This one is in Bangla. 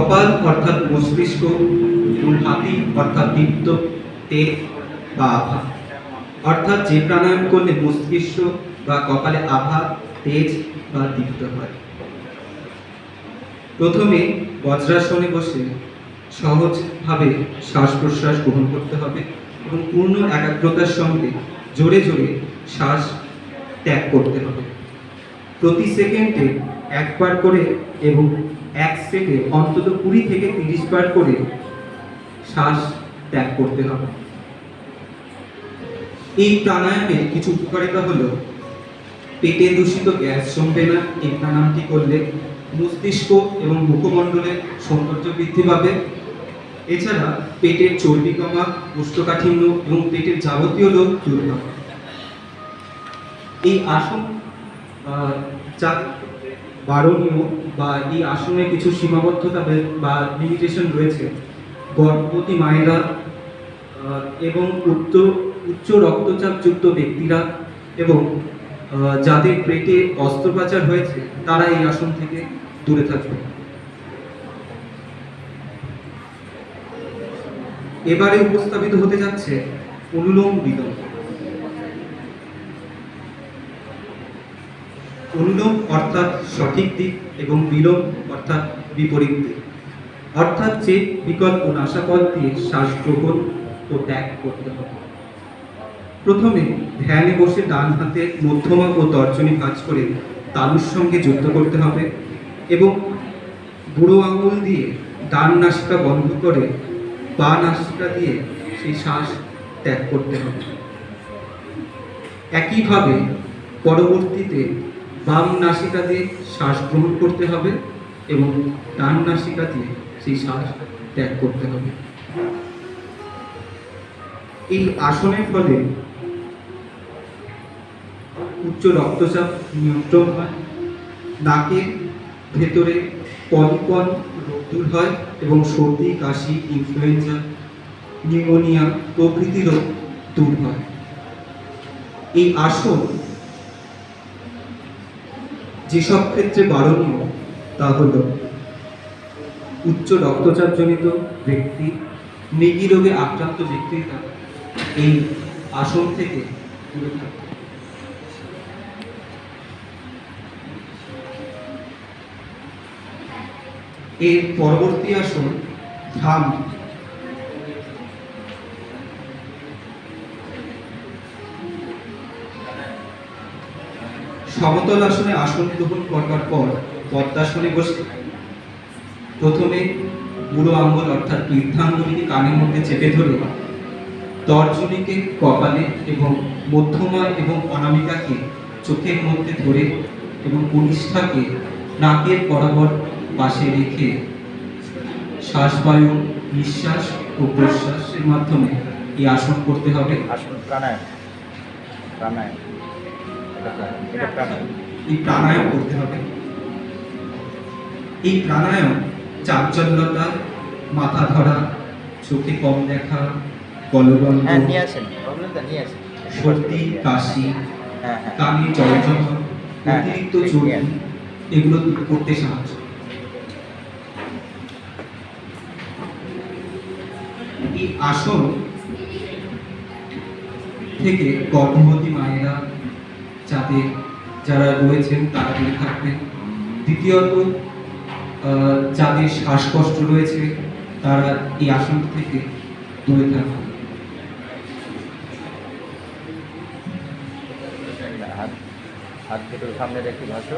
কপাল অর্থাৎ মস্তিষ্ক, হাতি অর্থাৎ দীপ্ত তেজ বা আভা, অর্থাৎ যে প্রাণায়াম করলে মস্তিষ্ক বা কপালে আভা, তেজ বা দীপ্ত হয়। প্রথমে বজ্রাসনে বসে সহজভাবে শ্বাস প্রশ্বাস গ্রহণ করতে হবে এবং পূর্ণ একাগ্রতার সঙ্গে জোরে জোরে শ্বাস ত্যাগ করতে হবে। প্রতি সেকেন্ডে একবার করে এবং এক সেটে অন্তত 20 থেকে 30 বার করে শ্বাস ত্যাগ করতে হবে। এই প্রাণায়ামের কিছু উপকারিতা হলো, পেটে দূষিত গ্যাস জমবে না এই প্রাণায়ামটি করলে, মস্তিষ্ক এবং মুখমণ্ডলের সৌন্দর্য বৃদ্ধি পাবে, এছাড়া পেটের চর্বি কমা, কোষ্ঠকাঠিন্য এবং পেটের যাবতীয় রোগ দূর হবে। এই আসন যা বারণীয় বা এই আসনে কিছু সীমাবদ্ধতা বা লিমিটেশন রয়েছে। গর্ভবতী মায়েরা এবং উচ্চ রক্তচাপযুক্ত ব্যক্তিরা এবং যাদের পেটে অস্ত্রোপচার হয়েছে তারা এই আসন থেকে দূরে থাকবে। এবারে উপস্থাপিত হতে যাচ্ছে অনুলোম বিলোম। অনুলোম অর্থাৎ সঠিক দিক এবং বিলোম অর্থাৎ বিপরীত দিক, অর্থাৎ যে বিকল্প নাসাপথ দিয়ে শ্বাস গ্রহণ ও ত্যাগ করতে হবে। প্রথমে ধ্যানে বসে ডান হাতে মধ্যমা ও তর্জনী ভাঁজ করে তালুর সঙ্গে যুক্ত করতে হবে এবং বুড়ো আঙুল দিয়ে ডান নাসিকা বন্ধ করে বা নাসিকা দিয়ে সেই শ্বাস ত্যাগ করতে হবে। একইভাবে পরবর্তীতে বাম নাসিকা দিয়ে শ্বাস গ্রহণ করতে হবে এবং ডান নাসিকা দিয়ে সেই শ্বাস ত্যাগ করতে হবে। এই আসনের ফলে উচ্চ রক্তচাপ নিয়ন্ত্রণ হয়, নাকের ভেতরে পলিপন রোগ দূর হয় এবং সর্দি, কাশি, ইনফ্লুয়েঞ্জা, নিউমোনিয়া প্রভৃতি রোগ দূর হয়। এই আসন যেসব ক্ষেত্রে বারণীয় তা হল উচ্চ রক্তচাপজনিত ব্যক্তি, মৃগী রোগে আক্রান্ত ব্যক্তিরা এই আসন থেকে দূরে থাকে। এর পরবর্তী আসন ভ্রামরী। সমতল আসনে আসন গ্রহণ করবার পর পদ্মাসনে বসে প্রথমে বুড়ো আঙ্গুল অর্থাৎ বৃদ্ধাঙ্গুলিকে কানের মধ্যে চেপে ধরে তর্জনীকে কপালে এবং মধ্যমা এবং অনামিকাকে চোখের মধ্যে ধরে এবং কনিষ্ঠাকে নাকের বরাবর পাশে রেখে শ্বাসবায়ু, নিঃশ্বাস ও প্রশ্বাসের মাধ্যমে এই আসন করতে হবে। আসন প্রাণায়াম প্রাণায়াম এই প্রাণায়াম করতে হবে। এই প্রাণায়াম চাঞ্চল্যতা, মাথা ধরা, চোখে কম দেখা, গলগণ্ড, সর্দি, কাশি, কানে জলজমা, অতিরিক্ত চর্বি এগুলো দূর করতে সাহায্য। এই আসন থেকে গর্ভবতী মায়েরা যারা রয়েছেন তারা দূরে থাকবেন। দ্বিতীয়ত, যাদের শ্বাসকষ্ট রয়েছে তারা এই আসন থেকে দূরে থাকবেন। হাত দুটো সামনে রেখে বসো।